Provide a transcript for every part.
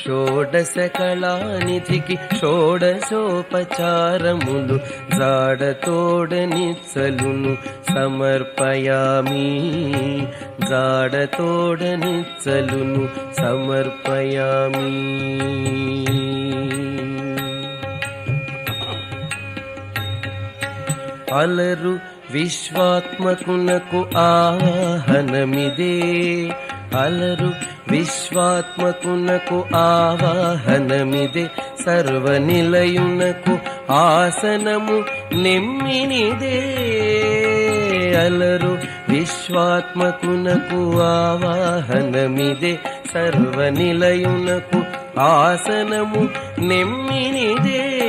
షోడశ కళానిధికి షోడశోపచారములు జాడతోడనిచ్చలును సమర్పయామి. జాడతోడనిచ్చలును సమర్పయామి. అలరు విశ్వాత్మకునకు ఆవాహనమిదే. అలరు విశ్వాత్మకునకు ఆవాహనమిదే. సర్వనిలయునకు ఆసనము నెమ్మినిదే. అలరు విశ్వాత్మకునకు ఆవాహనమిదే. సర్వనిలయునకు ఆసనము నెమ్మినిదే.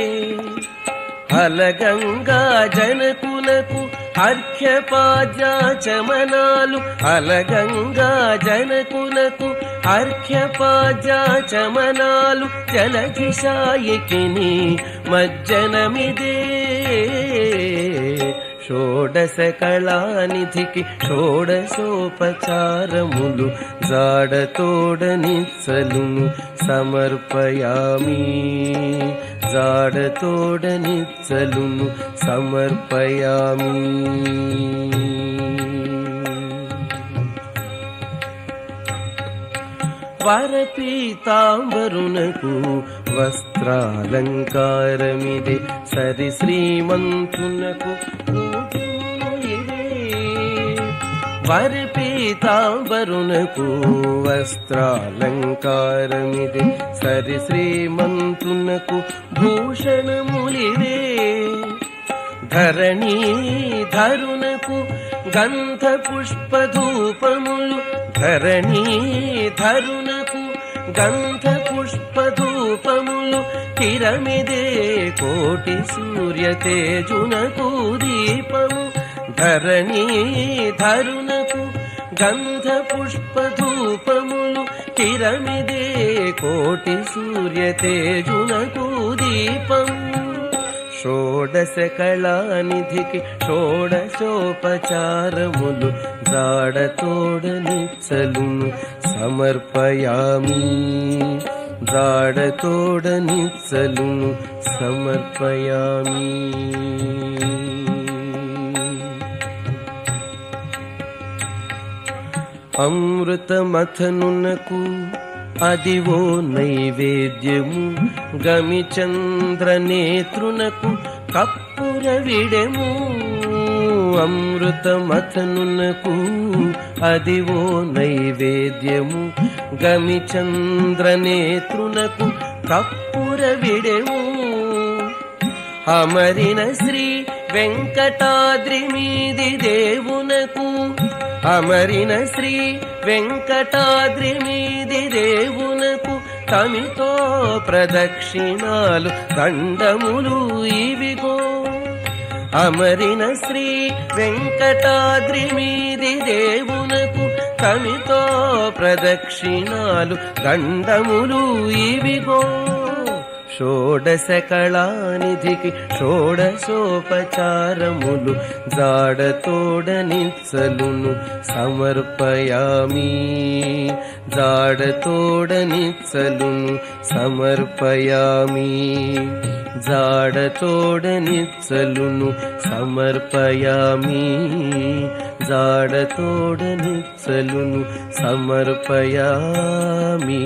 అలగంగా జనకునకు అర్ఘ్యపాద్యాచమనాలు. అలగంగా జనకునకు అర్ఘ్యపాద్యాచమనాలు. జలధిశాయికిని మజ్జనమిదే. షోడశ కళానిధికి షోడశోపచారములు జాడతోడనిచ్చలును సమర్పయామి. జాడతోడనిచ్చలును సమర్పయామి. వరపీతాంబరునకు వస్త్రాలంకారమిదే. సరి శ్రీమంతునకు వరపీతాంబరునకు వస్త్రాలంకారమిదే. సరి శ్రీమంతునకు భూషణములిదే. ధరణీధరునకు గంధ పుష్పధూపములు. ధరణీధరునకు గంధ పుష్పధూపములు. కిరమిదే కోటి సూర్య తేజునకు దీపము. ధరణీధరునకు గంధ పుష్పధూపములు. కిరమిదే కోటి సూర్య తేజునకు దీపము. షోడశ కళానిధికి షోడశోపచారములు జాడతోడనిచ్చలును సమర్పయామి. జాడతోడనిచ్చలును సమర్పయామి. అమృతమథనునకు అదివో నైవేద్యము. గమిచంద్రనేత్రునకు కప్పుర విడెము. అమృతమథనునకు అదివో నైవేద్యము. గమిచంద్రనేత్రునకు కప్పుర విడెము. అమరిన శ్రీ వెంకటాద్రి మీది దేవునకు. అమరిన శ్రీ వెంకటాద్రి మీది దేవునకు తమితో ప్రదక్షిణాలు దండములు ఇవిగో. అమరిన శ్రీ వెంకటాద్రి మీది దేవునకు తమితో ప్రదక్షిణాలు దండములు ఇవిగో. షోడశ కళానిధికి షోడశోపచారములు జాడతోడనిచ్చలును సమర్పయామి. జాడతోడనిచ్చలును సమర్పయామి. జాడతోడనిచ్చలును సమర్పయామి. జాడతోడనిచ్చలును సమర్పయామి.